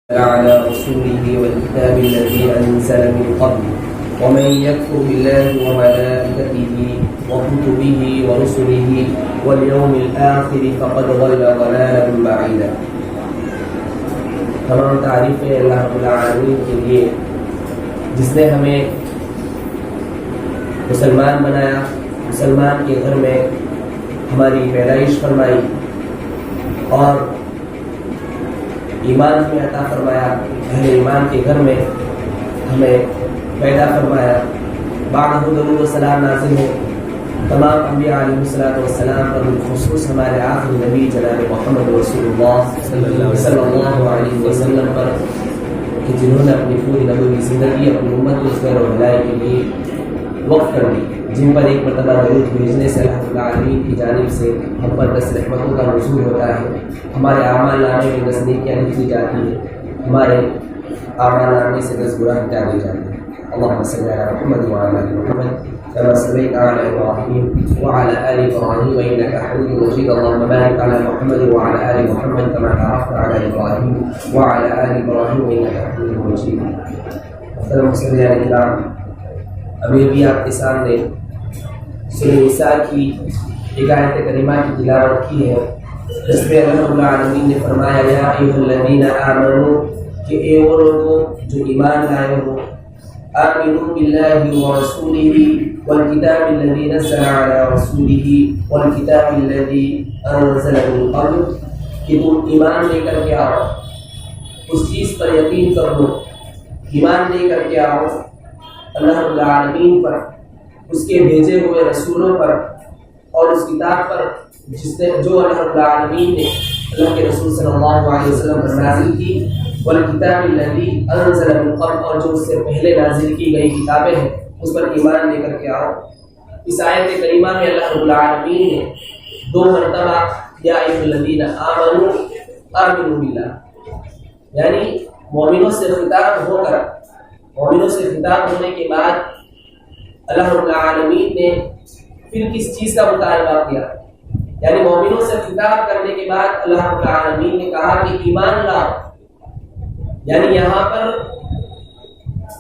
على رسوله والكتاب الذي أنزل من قبل ومن يكفر بالله وملائكته وكتبه ورسله واليوم الآخر فقد ضل ضلالا بعيدا. تمام تعریفیں اللہ رب العالمین کے لیے جس نے ہمیں مسلمان بنایا، مسلمان کے گھر میں ہماری پیدائش فرمائی اور ایمان میں عطا فرمایا، اہل ایمان کے گھر میں ہمیں پیدا فرمایا۔ بعد درود و سلام نازل ہے تمام انبیاء علیہ الصلوۃ والسلام پر، بالخصوص ہمارے آخری نبی جناب محمد رسول اللہ صلی اللہ علیہ وسلم پر، کہ جنہوں نے اپنی پوری نبوی زندگی اپنی امت کو خیر و بھلائی کے لیے وقف کر دی، جن پر ایک مرتبہ درود بھیجنے سے اللہ العالمین کی جانب سے ہم پر 10 رحمتوں کا نزول ہوتا ہے، ہمارے اعمال نامے میں 10 نیکیاں لکھی جاتی ہیں، ہمارے اعمال نامے سے 10 گناہ مٹا دیے جاتے ہیں۔ اللهم صل على محمد وعلى ال محمد كما صليت على ابراهيم وعلى ال ابراهيم انك حميد مجيد، اللهم بارك على محمد وعلى ال محمد كما باركت على ابراهيم وعلى ال ابراهيم انك حميد مجيد۔ محترم مسلمین کرام، ابھی بھی آپ کے سامنے سورہ نساء کی ایک آیت کریمہ کی تلاوت کی ہے، جس میں اللہ رب العالمین نے فرمایا یا ایھا الذین آمنوا، کہ اے وہ لوگوں جو ایمان لائے ہو، آمنوا باللہ ورسولہ والکتاب الذی نزل علی رسولہ والکتاب الذی انزل من قبل، کہ تم ایمان لے کر کے آؤ، اس چیز پر یقین کر لو، ایمان لے کر کے آؤ اللہ رب العالمین پر، اس کے بھیجے ہوئے رسولوں پر اور اس کتاب پر جس نے جو اللہ رب العالمین نے اللہ کے رسول صلی اللہ علیہ وسلم پر نازل کی، والکتاب الذی انزل من قبل، اور جو اس سے پہلے نازل کی گئی کتابیں ہیں اس پر ایمان لے کر کے آؤ۔ اس آیت کریمہ میں اللہ رب العالمین نے 2 مرتبہ یا ایھا الذین آمنوا آمنوا باللہ، یعنی مومنوں سے خطاب ہو کر، مومنوں سے خطاب ہونے کے بعد اللہ رب العالمین نے پھر کس چیز کا مطالبہ کیا؟ یعنی مومنوں سے خطاب کرنے کے بعد اللہ رب العالمین نے کہا کہ ایمان لاؤ، یعنی یہاں پر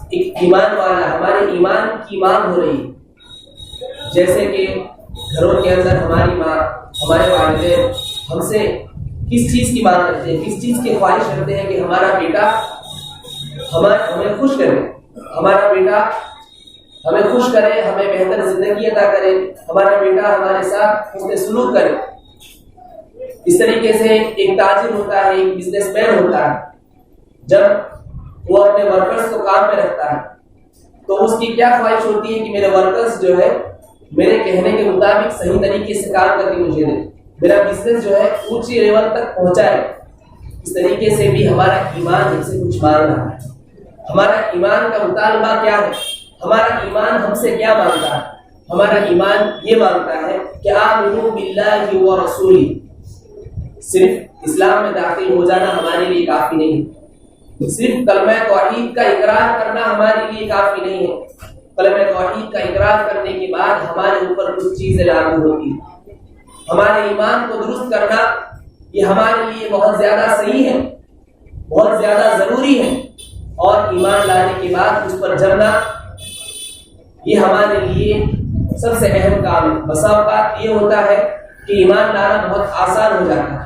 ایک ایمان والا، ہمارے ایمان کی مانگ ہو رہی ہے، جیسے کہ گھروں کے اندر ہماری ماں، ہمارے والدین ہم سے کس چیز کی مانگ کرتے ہیں، کس چیز کی خواہش کرتے ہیں کہ ہمارا بیٹا ہمیں خوش کرے، ہمارا بیٹا ہمیں خوش کرے، ہمیں بہتر زندگی عطا کرے، ہمارا بیٹا ہمارے ساتھ حسن سلوک کرے۔ اس طریقے سے ایک تاجر ہوتا ہے، ایک بزنس مین ہوتا ہے، جب وہ اپنے ورکرز کو کام میں رکھتا ہے تو اس کی کیا خواہش ہوتی ہے کہ میرے ورکرز جو ہے میرے کہنے کے مطابق صحیح طریقے سے کام کر کے مجھے دے، میرا بزنس جو ہے اونچی لیول تک پہنچائے۔ اس طریقے سے بھی ہمارا ایمان ہم سے کچھ مانگ رہا ہے، ہمارا ایمان کا مطالبہ کیا ہے، ہمارا ایمان ہم سے کیا مانگتا ہے؟ ہمارا ایمان یہ مانگتا ہے کہ آمنوا باللہ ورسولہ، صرف اسلام میں داخل ہو جانا ہمارے لیے کافی نہیں ہے، صرف کلمہ توحید کا اقرار کرنا ہمارے لیے کافی نہیں ہے، کلمہ توحید کا اقرار کرنے کے بعد ہمارے اوپر کچھ چیزیں لاگو ہوتی ہیں۔ ہمارے ایمان کو درست کرنا یہ ہمارے لیے بہت زیادہ صحیح ہے، بہت زیادہ ضروری ہے، اور ایمان لانے کے بعد اس پر جمنا یہ ہمارے لیے سب سے اہم کام ہے۔ بسا اوقات یہ ہوتا ہے کہ ایمان لانا بہت آسان ہو جاتا ہے،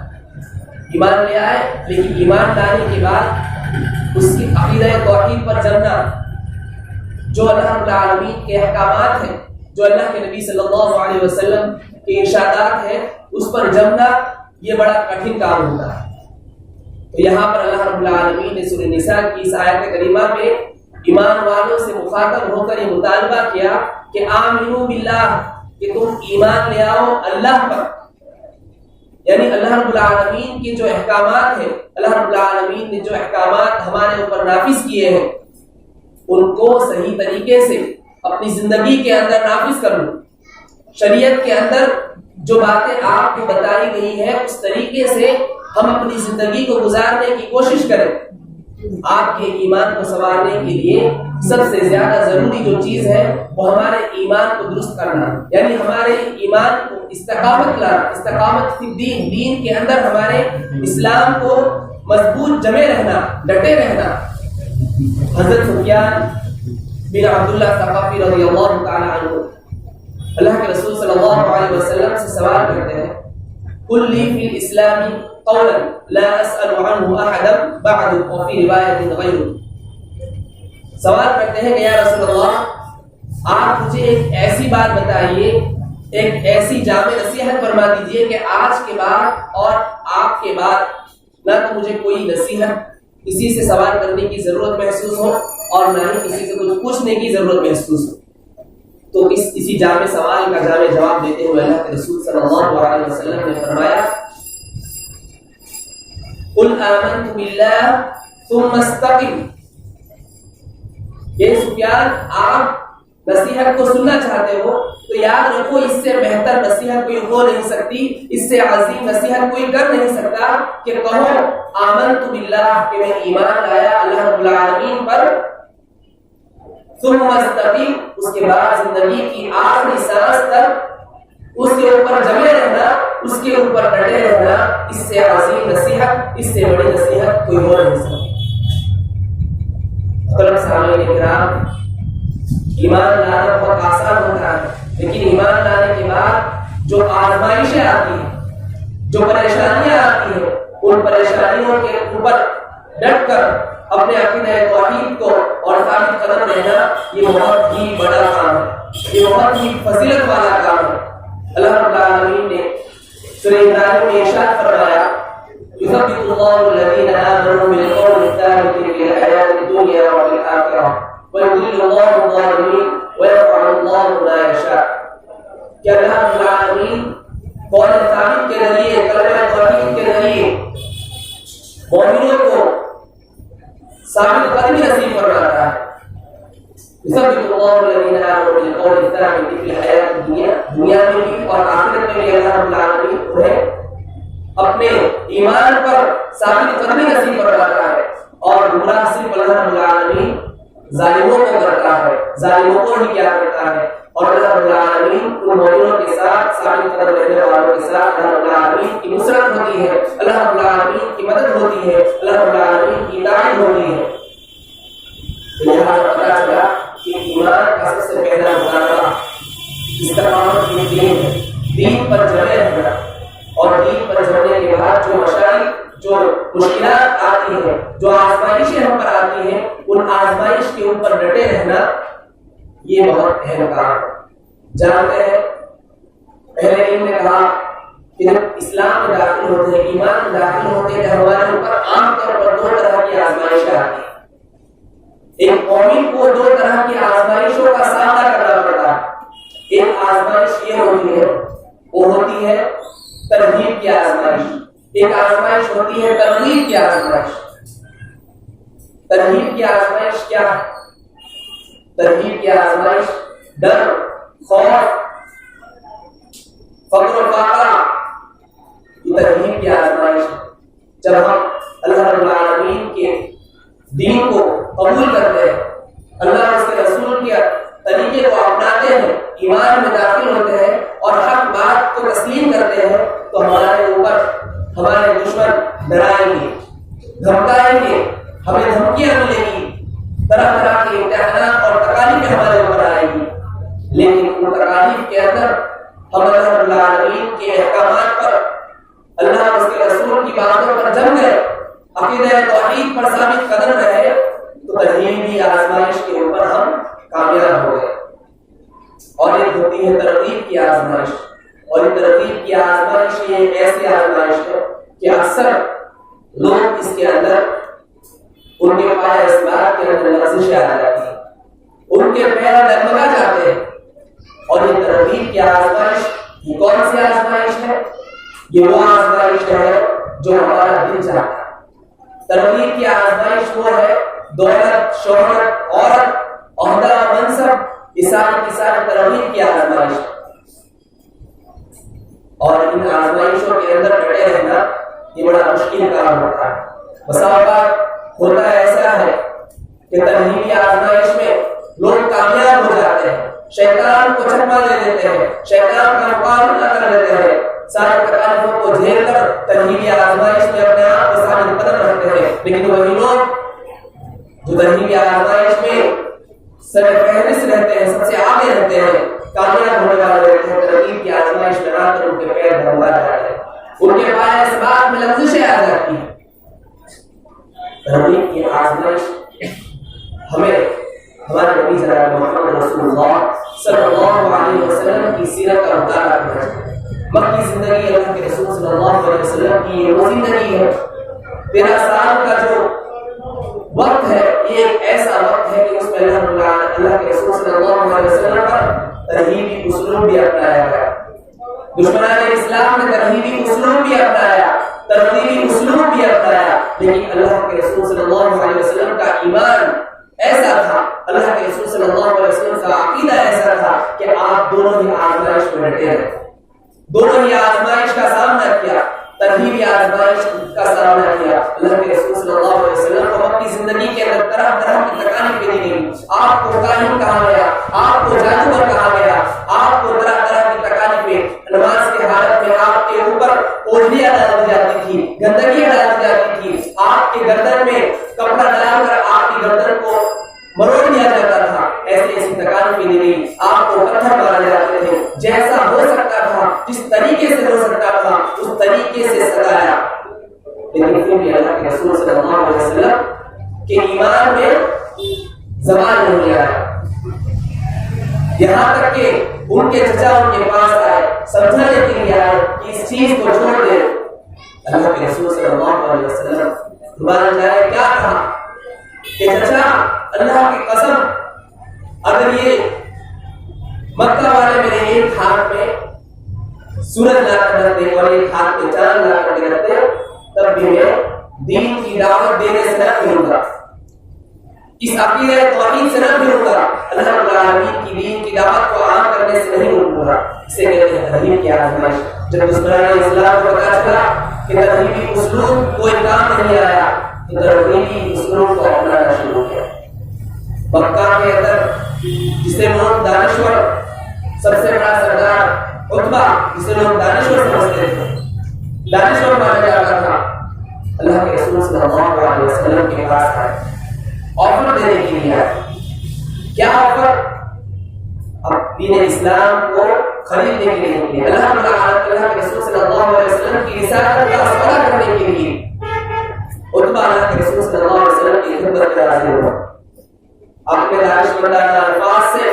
ایمان لے آئے لیکن ایمان لانے کے بعد اس کی عقیدہ توحید پر جمنا، جو اللہ رب العالمین کے احکامات ہیں، جو اللہ کے نبی صلی اللہ علیہ وسلم کے ارشادات ہیں، اس پر جمنا یہ بڑا کٹھن کام ہوتا ہے۔ تو یہاں پر اللہ رب العالمین نے سورہ نساء کی اس آیت کریمہ میں ایمان والوں سے مخاطب ہو کر یہ مطالبہ کیا کہ آمنوا باللہ، کہ تم ایمان لے آؤ اللہ پر، یعنی اللہ رب العالمین کے جو احکامات ہیں، اللہ رب العالمین نے جو احکامات ہمارے اوپر نافذ کیے ہیں ان کو صحیح طریقے سے اپنی زندگی کے اندر نافذ کر لو، شریعت کے اندر جو باتیں آپ کو بتائی گئی ہیں اس طریقے سے ہم اپنی زندگی کو گزارنے کی کوشش کریں۔ آپ کے ایمان کو سنوارنے کے لیے سب سے زیادہ ضروری جو چیز ہے وہ ہمارے ایمان کو درست کرنا، یعنی ہمارے ایمان کو استقامت لانا، استقامت فی الدین، دین کے اندر ہمارے اسلام کو مضبوط جمے رہنا، ڈٹے رہنا۔ حضرت سفیان بن عبداللہ ثقفی رضی اللہ تعالی عنہ اللہ کے رسول صلی اللہ علیہ وسلم سے سوال کرتے ہیں، قل لی فی الاسلام قولا لا اسأل عنہ احدا بعد وفی روایت غیر۔ سوال کرتے ہیں کہ یا رسول اللہ آپ مجھے ایک ایسی بات بتائیے، ایک ایسی جامع نصیحت فرما دیجئے کہ آج کے بعد اور آپ کے بعد نہ تو مجھے کوئی نصیحت کسی سے سوال کرنے کی ضرورت محسوس ہو اور نہ ہی کسی سے کچھ پوچھنے کی ضرورت محسوس ہو۔ تو اسی جامع سوال کا جامع جواب دیتے ہوئے اللہ کے رسول صلی اللہ علیہ وسلم نے فرمایا، قل آمنت باللہ ثم استقم۔ یہ سفیان آپ نصیحت کو سننا چاہتے ہو تو یاد رکھو اس سے بہتر نصیحت کوئی ہو نہیں سکتی، اس سے عظیم نصیحت کوئی کر نہیں سکتا کہ کہو آمنت باللہ کہ میں ایمان لایا اللہ رب العالمین پر، ثم استقم اس کے بعد زندگی کی آخری سانس تک اس کے اوپر جمے رہنا، اس کے اوپر ڈٹے رہنا، اس سے عظیم نصیحت، اس سے بڑی نصیحت کوئی ہو نہیں سکتی۔ محترم سامعین کرام، ایمان لانا بہت آسان ہوتا ہے، لیکن ایمان لانے کے بعد جو آزمائشیں آتی ہیں، جو پریشانیاں آتی ہیں، ان پریشانیوں کے اوپر ڈٹ کر اپنے عقیدہ توحید کو اور ثابت قدم رہنا، یہ بہت ہی بڑا کام ہے، یہ بہت ہی فضیلت والا کام ہے۔ اللہ رب العالمین نے سورہ ابراہیم میں ارشاد فرمایا، یثبت اللہ الذین آمنوا بالقول الثابت فی الحیاۃ الدنیا وفی الآخرہ ویضل اللہ الظالمین ویفعل اللہ ما یشاء۔ کہ اللہ رب العالمین قول ثابت کے ذریعے، کلمہ توحید کے ذریعے مومنوں کو ثابت قدمی نصیب فرماتا ہے۔ یثبت اللہ الذین آمنوا بالقول الثابت فی الحیاۃ الدنیا، دنیا میں بھی اور آخرت میں بھی اللہ رب العالمین انہیں اپنے ایمان پر ثابت قدمی نصیب فرماتا ہے، اور گمراہ صرف اللہ رب العالمین ظالموں کو کرتا ہے، ظالموں کو ہی کیا کرتا ہے، اور اللہ رب العالمین ان مومنوں کے ساتھ، ثابت قدم رہنے والوں کے ساتھ اللہ رب العالمین کی نصرت ہوتی ہے، اللہ رب العالمین کی مدد ہوتی ہے، اللہ رب العالمین کی اطاعت ہوتی ہے۔ لہذا پتہ چلا کہ ایمان کا سب سے پہلا مطالبہ استقامت کی دین ہے، دین پر جمے رہنا، اور دین پر جمنے کے بعد جو مشاغل، جو مشکلات آتی ہیں، جو آزمائشیں ہم پر آتی ہیں، ان آزمائش کے اوپر ڈٹے رہنا، یہ بہت اہم کام ہے۔ جانتے ہیں اہل علم نے کہا کہ جب اسلام میں داخل ہوتے ہیں، ایمان میں داخل ہوتے ہیں، ہمارے اوپر عام طور پر دو طرح کی آزمائشیں آتی ہیں۔ ایک مومن کو دو طرح کی آزمائشوں کا سامنا کرنا پڑتا ہے۔ ایک آزمائش یہ ہوتی ہے، وہ ہوتی ہے ترغیب کی آزمائش، ایک آزمائش ہوتی ہے ترغیب کی آزمائش۔ ترغیب کی آزمائش کیا ہے؟ ترغیب کی آزمائش ڈر، خوف، فقر و فاقہ، یہ ترغیب کی آزمائش ہے۔ جب ہم اللہ رب العالمین کے دین کو قبول کرتے ہیں، اللہ اس کے رسول کے طریقے کو اپناتے ہیں، ایمان میں داخل ہوتے ہیں اور حق بات کو تسلیم کرتے ہیں، تو ہمارے اوپر ہمارے دشمن ڈرائیں گے، دھمکائیں گے، ہمیں دھمکیاں ملیں گی، طرح طرح کے امتحانات اور تکالیفیں ہمارے اوپر آئیں گی، لیکن ان تکالیف کے اندر ہم اللہ رب العالمین کے احکامات پر، اللہ اس کے رسول کی باتوں پر جم گئے، عقیدہ توحید پر ثابت قدم رہے، تو ترغیبی آزمائش کے اوپر ہم کامیاب ہو گئے۔ اور ایک ہوتی ہے ترغیب کی آزمائش، اور یہ ترغیب کی آزمائش یہ ایک ایسی آزمائش ہے کہ اکثر لوگ اس کے اندر، ان کے پائے اس بات کے اندر لرزشیں آ جاتی ہیں، ان کے پیر ڈگمگا جاتے ہیں۔ اور یہ ترغیب کی آزمائش یہ کون سی آزمائش ہے؟ یہ وہ آزمائش ہے جو ہمارا دل چاہتا ہے۔ ترغیب کی آزمائش وہ ہے دولت، شہرت، عورت، عہدہ، منصب، یہ ساری کی ساری ترغیب کی آزمائش ہے۔ اور ان آزمائشوں کے اندر ڈٹے رہنا یہ بڑا مشکل کام ہوتا ہے۔ بسا اوقات ہوتا ایسا ہے کہ ترغیبی آزمائش میں لوگ کامیاب ہو جاتے ہیں، شیطان کو چکما لے لیتے ہیں، شیطان کا مقابلہ کر لیتے ہیں، سارے تکالیفوں کو جھیل کر ترغیبی آزمائش میں اپنے آپ کو ثابت قدم رکھتے لیکن وہی لوگ جو ترغیبی آزمائش میں سر فہرست رہتے ہیں، سب سے آگے رہتے ہیں، کامیاب ہونے والے رہتے ہیں، ترغیب کی آزمائش میں آ کر ان کے پیر دھروا جاتے ہیں، ان کے پائے اس بات میں لغزشیں آ جاتی ہیں۔ ترغیب کی آزمائش ہمیں ہمارے نبی جناب محمد رسول اللہ صلی اللہ علیہ وسلم کی سیرت کا مطالعہ کرنا چاہیے۔ مکی زندگی اللہ کے رسول صلی اللہ علیہ وسلم کی یہ وہ زندگی ہے، 13 سال کا جو وقت ہے، یہ ایک ایسا وقت ہے کہ اس میں اللہ کے رسول صلی اللہ علیہ وسلم پر ترغیبی اسلوب بھی اپنایا گیا، دشمنان اسلام نے ترغیبی اسلوب بھی اپنایا، ترغیبی اسلوب بھی اپنایا، لیکن اللہ کے رسول صلی اللہ علیہ وسلم کا ایمان ایسا تھا، اللہ کے رسول صلی اللہ علیہ وسلم کا عقیدہ ایسا تھا کہ آپ دونوں ہی آزمائش میں ڈٹے رہے، دونوں ہی آزمائش کا سامنا کیا، ترغیبی آزمائش کا سامنا کیا۔ اللہ کے رسول صلی اللہ علیہ وسلم کو اپنی زندگی کے اندر طرح طرح کی تکالیف دی گئی، آپ کو کاہن کہا گیا، آپ کو جادوگر کہا گیا، آپ کو طرح طرح کی تکالیفیں، نماز کی حالت میں آپ کے اوپر اوڑھیاں ڈال دی جاتی تھی، گندگیاں ڈال دی جاتی تھی، آپ کے گردن میں کپڑا ڈال کر آپ کی گردن کو مروڑ دیا جاتا تھا، ایسی ایسی تکالیفیں دی گئی، آپ کو پتھر مارے جاتے تھے، جیسا ہو سکتا تھا، جس طریقے سے ہو سکتا تھا اس طریقے سے ستایا، لیکن پھر بھی اللہ کے رسول صلی اللہ علیہ وسلم کے ایمان میں زوال نہیں آیا، یہاں تک کہ ان کے چچا ان کے پاس آئے، سمجھانے کے لیے آئے کہ اس چیز کو چھوڑ دے۔ اللہ کے رسول صلی اللہ علیہ وسلم دوبارہ جائے کیا کہا کہ چچا اللہ کی قسم، اگر یہ مکہ والے میرے ایک ہاتھ میں سورج لا کر رکھتے اور ایک ہاتھ میں چاند لا کر رکھتے تب بھی میں دین کی دعوت دینے سے نہ پھروں گا، اس عقیدہ توحید سے نہ پھروں گا، اللہ رب العالمین کی دین کی دعوت کو عام کرنے سے نہیں روکوں گا۔ اسے کہتے ہیں ترغیب کی آزمائش۔ جب دشمنان اسلام کو پتہ چلا کہ ترغیبی اسلوب کوئی کام نہیں آیا تو ترغیبی اسلوب کو اپنانا شروع کیا۔ مکہ کے اندر جسے لوگ دانشور، سب سے بڑا سردار عتبہ جسے لوگ دانشور سمجھتے تھے، دانشور مانا جاتا تھا، اللہ کے رسول صلی اللہ علیہ وسلم کے پاس آئے، آفر دینے کے لیے آئے۔ کیا آفر؟ اب دین اسلام کو خریدنے کے لیے، اللہ کے رسول صلی اللہ علیہ وسلم کی رسالت کا سوال کرنے کے لیے عتبہ اللہ کے رسول صلی اللہ علیہ وسلم کی خدمت میں حاضر ہوا، اپنے دانشمندانہ الفاظ سے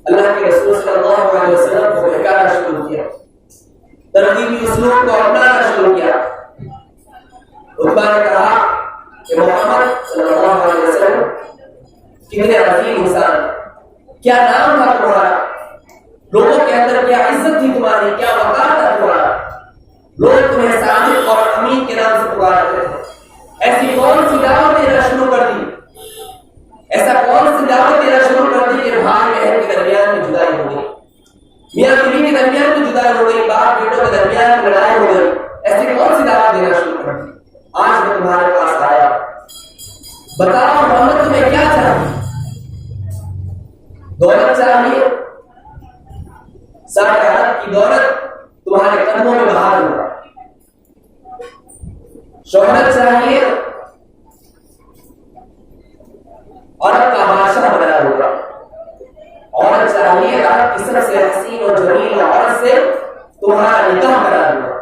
اللہ کے رسول صلی اللہ علیہ وسلم کو بہکانا شروع کیا، ترغیبی اسلوب کو اپنانا شروع کیا۔ عتبہ نے کہا کہ محمد صلی اللہ علیہ وسلم کتنے عظیم انسان، کیا نام تھا تمہارا، لوگوں کے اندر کیا عزت تھی تمہاری، کیا وقار تھا تمہارا، لوگ تمہیں صادق اور امین کے نام سے پکارتے تھے، ایسی کون سی دعوت دینا شروع کر دی، ایسا کون سی دعوت دینا شروع کر دی کہ بھائی بہن کے درمیان میں جدائی ہو گئی، میاں بیوی کے درمیان میں جدائی ہو گئی، باپ بیٹوں کے درمیان میں لڑائی ہو گئی، ایسی کون سی دعوت دینا شروع کر دی۔ آج میں تمہارے پاس آیا، بتاؤ محمد تمہیں کیا چاہیے، دولت چاہیے، سارے عرب کی دولت تمہارے قدموں میں بہار ہوگا، شہرت چاہیے، عرب کا بادشاہ بنا ہوگا، عورت چاہیے، عرب کی سب سے حسین اور جمیل عورت سے تمہارا نکاح کرا ہوگا۔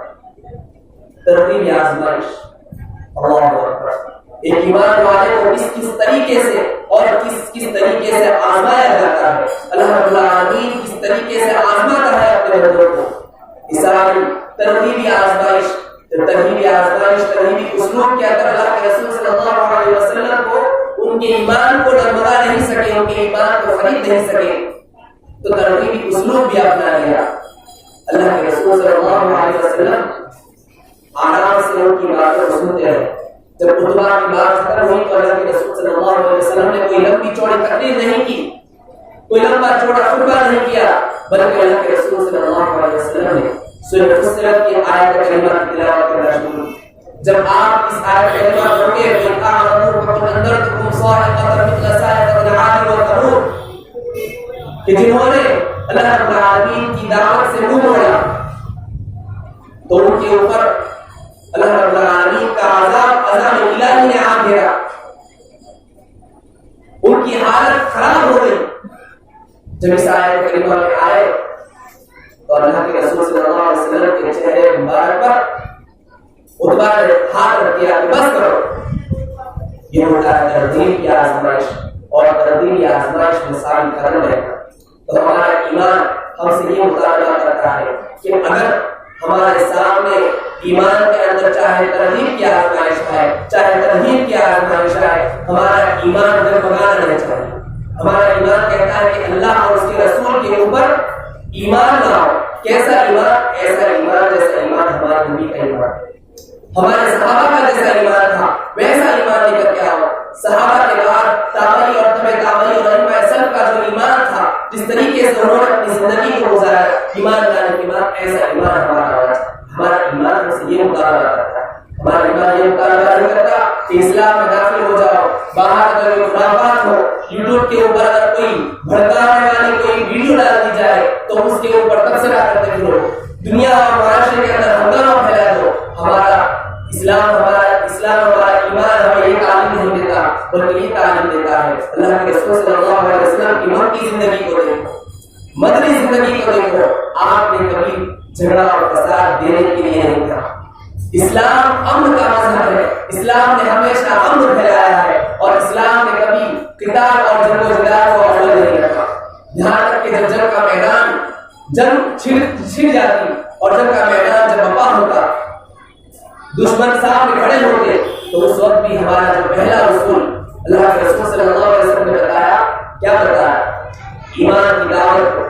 ترغیبی آزمائش، اللہ اکبر، ایک ایمان والے کو کس طریقے سے اور کس طریقے سے آزمایا جاتا ہے، اللہ رب العالمین کس طریقے سے آزماتا ہے اپنے بندوں کو۔ اسرائیل ترغیبی آزمائش، ترغیبی اسلوب کے اندر اللہ کے رسول صلی اللہ علیہ وسلم کو ان کے ایمان کو ڈگمگا نہیں سکے، ان کے ایمان کو خرید نہیں سکے، تو ترغیبی اسلوب بھی اپنا لیا۔ اللہ کے رسول صلی اللہ علیہ وسلم آرام سے ان کی باتوں کو سنتے رہے۔ جب عتبہ کی بات ختم ہوئی تو اللہ کے رسول صلی اللہ علیہ وسلم نے کوئی لمبی چوڑی تقریر نہیں کی، کوئی لمبا چوڑا خطبہ نہیں کیا، بلکہ اللہ کے رسول صلی اللہ علیہ وسلم نے سورہ فصلت کی آیت کریمہ کی تلاوت کرنا شروع کی۔ جب آپ اس آیت کریمہ پڑھ کے کہ جنہوں نے اللہ رب العالمین کی دعوت سے منہ موڑا تو ان کے اوپر اللہ رب العالمین کا عذاب گیا، ان کی حالت خراب ہو گئی۔ جب اس آیت کریمہ میں آئے تو اللہ کے رسول صلی اللہ علیہ وسلم کے چہرے مبارک پر عتبہ نے ہاتھ رکھ دیا کہ بس کرو، یہ ہوتا ہے ترتیب کی آزمائش، اور ترتیب کی آزمائش میں ثابت کرنا ہے۔ تو ہمارا ایمان ہم سے یہ مطالبہ کرتا ہے کہ اگر ہمارے سامنے ایمان کے اندر چاہے ترغیب کی آزمائش ہے، چاہے ترغیب کی آزمائش ہے، ہمارا ایمان ڈگمگانا نہیں چاہیے۔ ہمارا ایمان کہتا ہے کہ اللہ اور اس کے رسول کے اوپر ایمان لاؤ۔ کیسا ایمان؟ ایسا ایمان جیسا ایمان ہمارے نبی کا ایمان، ہمارے صحابہ کا جیسا ایمان تھا ویسا ایمان لے کر کے آؤ۔ صحابہ کے بعد تابعی اور تبع تابعی اور ائمہ سلف کا جو ایمان تھا، جس طریقے سے انہوں نے اپنی زندگی کو گزارا، ایمان لانے کے بعد ایسا ایمان ہمارا ہونا چاہیے۔ ہمارا ایمان ہم سے یہ مطالبہ کرتا ہے، ہمارا ایمان یہ مطالبہ نہیں کرتا کہ اسلام میں داخل ہو جاؤ، باہر اگر کوئی خرافات ہو، یوٹیوب کے اوپر اگر کوئی بھڑکانے والی کوئی ویڈیو ڈال دی جائے تو اس کے اوپر تبصرہ کرتے پھرو، دنیا اور معاشرے کے اندر ہنگامہ پھیلا دو۔ ہمارا اسلام ہمارا ایمان ہمیں یہ تعلیم نہیں دیتا، بلکہ یہ تعلیم دیتا ہے اللہ کے رسول صلی اللہ علیہ وسلم کی مکی زندگی کو دیکھو، مدنی زندگی کو دیکھو، آپ نے کبھی جھگڑا اور فساد دینے کے لیے نہیں کہا۔ اسلام امن کا مذہب ہے، اسلام نے ہمیشہ امن پھیلایا ہے، اور اسلام نے کبھی قتال اور جنگ و جدال کو اول نہیں رکھا۔ یہاں تک کہ جب جنگ کا میدان چھڑ جاتی اور جنگ کا میدان جب وفا ہوتا، دشمن سامنے کھڑے ہوتے، تو اس وقت بھی ہمارا جو پہلا اصول اللہ کے رسول صلی اللہ علیہ وسلم نے بتایا، کیا بتایا؟ ایمان کی دعوت دو،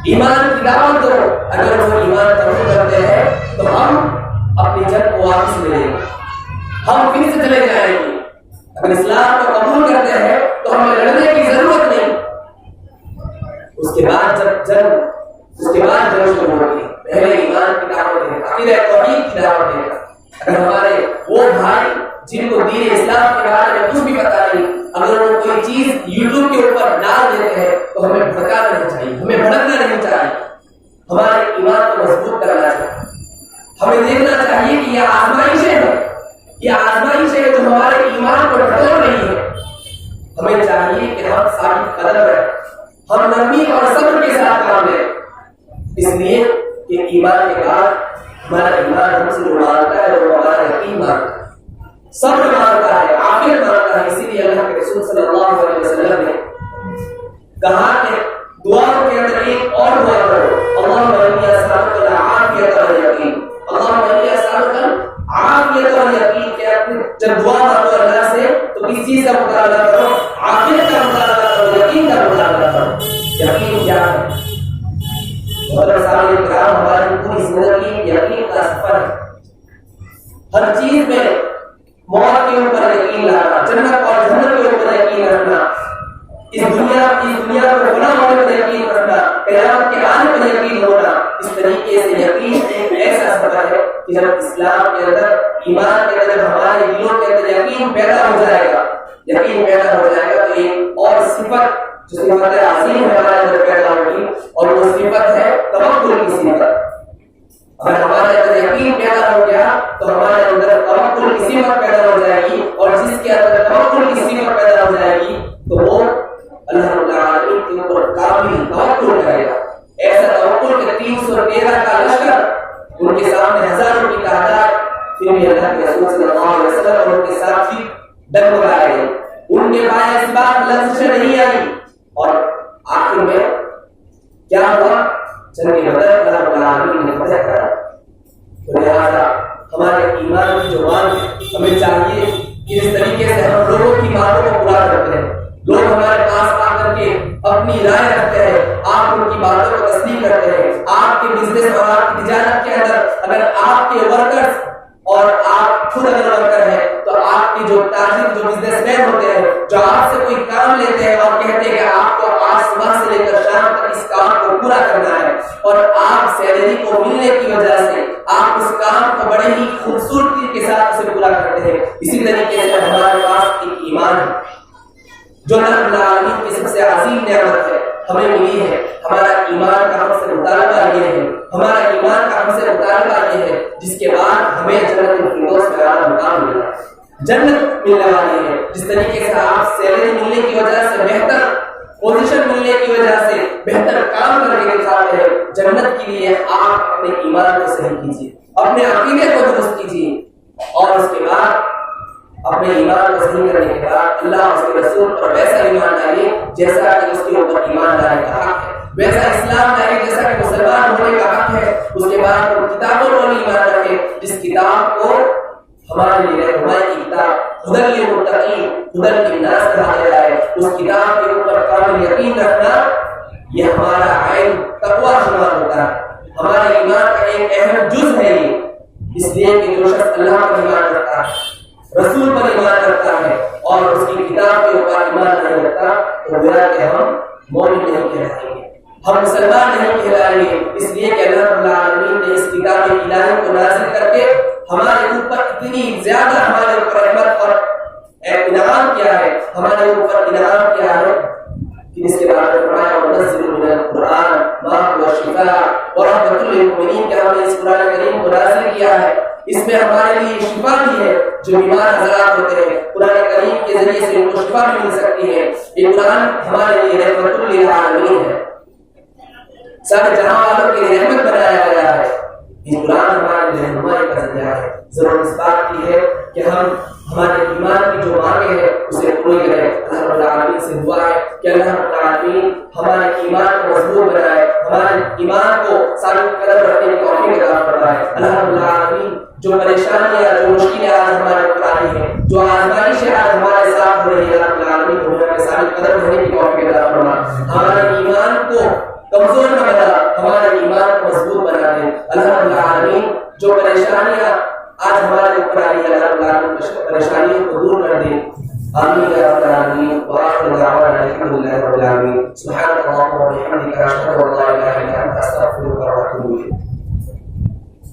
ایمان کی دعوت دو۔ اگر وہ ایمان قبول کرتے ہیں تو ہم اپنی جنگ کو واپس لے لیں گے، ہم پھر سے چلے جائیں گے۔ اگر اسلام کو قبول کرتے ہیں تو ہمیں لڑنے کی ضرورت نہیں۔ اس کے بعد جنگ شروع ہوگی، پہلے ایمان کی دعوت ہے، عقیدہ توحید کی دعوت ہے۔ اگر ہمارے وہ بھائی جن کو دین اسلام کے بارے میں کچھ بھی پتا نہیں، اگر وہ کوئی چیز یوٹیوب کے اوپر ڈال دیتے ہیں تو ہمیں بھڑکانا نہیں چاہیے، ہمیں بھڑکنا نہیں چاہیے، ہمارے ایمان کو مضبوط کرنا چاہیے۔ ہمیں دیکھنا چاہیے کہ یہ آزمائشیں ہیں، یہ آزمائشیں ہیں جو ہمارے ایمان کو ڈھٹور رہی ہے۔ ہمیں چاہیے کہ ہم ثابت قدم رہیں، ہم نرمی اور صبر کے ساتھ کام لیں، اس لیے کہ ایمان کے بعد ہمارا ایمان ہم سے مانتا ہے، وہ ہمارا یقین مانتا ہے، صبر مانتا ہے، عافیت مانتا ہے۔ اسی لیے اللہ کے رسول صلی اللہ علیہ وسلم نے کہا کہ دعاؤں کے اندر ایک اور دعا کرو، اللہم انی اسألک العافیۃ والیقین، اللہم انی اسألک العافیۃ والیقین، کہ جب دعا مانگو اللہ سے تو کس چیز کا مطالبہ کرو؟ عافیت کا مطالبہ کرو، یقین کا مطالبہ کرو۔ یقین کیا ہے؟ ہماری پوری زندگی یقین کا سفر ہے، ہر چیز میں موت کے اوپر یقین لانا، جنت اور جہنم کے اوپر یقین رکھنا، اس دنیا کو بنا ہونے پر یقین رکھنا، قیامت کے آنے پر یقین ہونا۔ اس طریقے سے یقین ایک ایسا سفر ہے کہ جب اسلام کے اندر، ایمان کے اندر، ہمارے دلوں کے اندر یقین پیدا ہو جائے گا تو ایک اور صفت جو صفت عظیم ہے ہمارے اندر پیدا ہوگی، اور وہ صفت ہے توکل کی صفت۔ اگر ہمارے اندر یقین پیدا ہو گیا تو ہمارے اندر توکل کی صفت پیدا ہو جائے گی، اور جس کے اندر توکل کی صفت پیدا ہو جائے گی تو وہ اللہ رب العالمین کے اوپر کامل توکل کرے گا۔ ایسا توکل کہ 313 کا لشکر ان کے سامنے ہزاروں کی تعداد، پھر بھی اللہ کے رسول صلی اللہ علیہ وسلم اور ان کے ساتھی ڈگمگائے گئے، ان کے پاس اس بات لفظ نہیں آئی، اور آخر میں کیا ہوا؟ جنگ بدر اللہ رب العالمین نے فتح کرا۔ تو لہٰذا ہمارے ایمان کی جو بات ہے، ہمیں چاہیے کہ اس طریقے سے ہم لوگوں کی باتوں کو پورا کرتے ہیں۔ لوگ ہمارے پاس آ کر کے اپنی رائے رکھتے ہیں، آپ ان کی باتوں کو تسلیم کرتے ہیں۔ آپ کے بزنس اور آپ کی تجارت کے اندر اگر آپ کے ورکرز اور آپ خود اگر ورکر ہیں تو آپ کی جو تاجر، جو بزنس مین ہوتے ہیں، جو آپ سے کوئی کام لیتے ہیں اور کہتے ہیں کہ آپ کو آج صبح سے لے کر شام تک اس کام کو پورا کرنا ہے، اور آپ سیلری کو ملنے کی وجہ سے آپ اس کام کو بڑے ہی خوبصورتی کے ساتھ اسے پورا کرتے ہیں۔ اسی طریقے سے ہمارے پاس ایک ایمان ہے جو اللہ رب العالمین کی سب سے عظیم نعمت ہے، ہمیں ملی ہے۔ ہمارا ایمان کا ہم سے مطالبہ یہ ہے، ہمارا ایمان کا ہم سے مطالبہ یہ ہے جس کے بعد ہمیں جنت الفردوس میں اعلیٰ مقام ملا ہے۔ جنت ملنے والی ہے. جس طریقے سے آپ سیلری ملنے کی وجہ سے بہتر پوزیشن ملنے کی وجہ سے بہتر کام کر کے دکھاتے ہیں, جنت کے لیے آپ اپنے ایمان کو صحیح کیجیے, اپنے عقیدے کو درست کیجیے, اور اس کے بعد اپنے ایمان کو صحیح کرنے کے بعد اللہ اور اس کے رسول پر ویسا ایمان لائیے جیسا کہ اس کے اوپر ایمان لانے کا حق ہے, ویسا اسلام لائیے جیسا کہ مسلمان ہونے کا حق ہے. اس کے بعد وہ کتابوں پر ایمان رکھے جس کتاب کو ہمارے لیے رہنمائی کی کتاب ہدی للمتقین, ہدی للناس کہا گیا ہے. اس کتاب کے اوپر کامل یقین رکھنا یہ ہمارا عین تقویٰ شمار ہوتا ہے, ہمارے ایمان کا ایک اہم جز ہے یہ. اس لیے کہ جو شخص اللہ پر ایمان رکھتا ہے, رسول پر ایمان رکھتا ہے اور اس کی کتاب کے اوپر ایمان نہیں رکھتا تو گویا کہ ہم مومن نہیں کہلائیں گے, ہم مسلمان نہیں کہلائیں گے. اس لیے کہ اللہ رب العالمین نے اس کتاب الہی کو نازل کر کے ہمارے اوپر اتنی زیادہ ہمارے اوپر رحمت اور انعام کیا ہے, ہمارے اوپر انعام کیا ہے کہ اس کے بارے میں فرمایا ونزل من القرآن ما هو شفاء ورحمۃ للمؤمنین, کہ ہم نے اس قرآن کریم کو نازل کیا ہے, اس میں ہمارے لیے شفا بھی ہے. جو بیمار حضرات ہوتے ہیں قرآن کریم کے ذریعے سے ان کو شفا بھی مل سکتی ہے. یہ قرآن ہمارے لیے رحمت للعالمین ہے, سارے جہاں والوں کے لیے رحمت بنایا گیا ہے. یہ قرآن ہمارے لیے رہنمائی کا ذریعہ ہے. ضرورت اس بات کی ہے کہ ہم ہمارے ایمان کی جو مانگیں ہیں اسے پوری کریں. اللہ رب العالمین سے دعا ہے کہ اللہ رب العالمین ہمارے ایمان کو مضبوط بنائے, ہمارے ایمان کو ثابت قدم رکھنے کی توفیق عطا فرمائے. اللہ رب العالمین جو پریشانیاں جو مشکلیں آج ہمارے اوپر آئی ہیں, جو آزمائشیں آج ہمارے ساتھ ہو رہی ہیں, اللہ رب العالمین دنیا میں ثابت قدم رہنے کی توفیق عطا فرمائے. ہمارے ایمان کو کمزور نہ بنا, ہمارے ایمان کو مضبوط بنا دے. اللہ رب العالمین جو پریشانیاں آج ہمارے اوپر آئی ہے, اللہ رب العالمین پریشانیوں کو دور کر دے. آمین یا رب العالمین. وآخر دعوانا الحمد للہ رب العالمین. سبحانک اللہم وبحمدک اشہد ان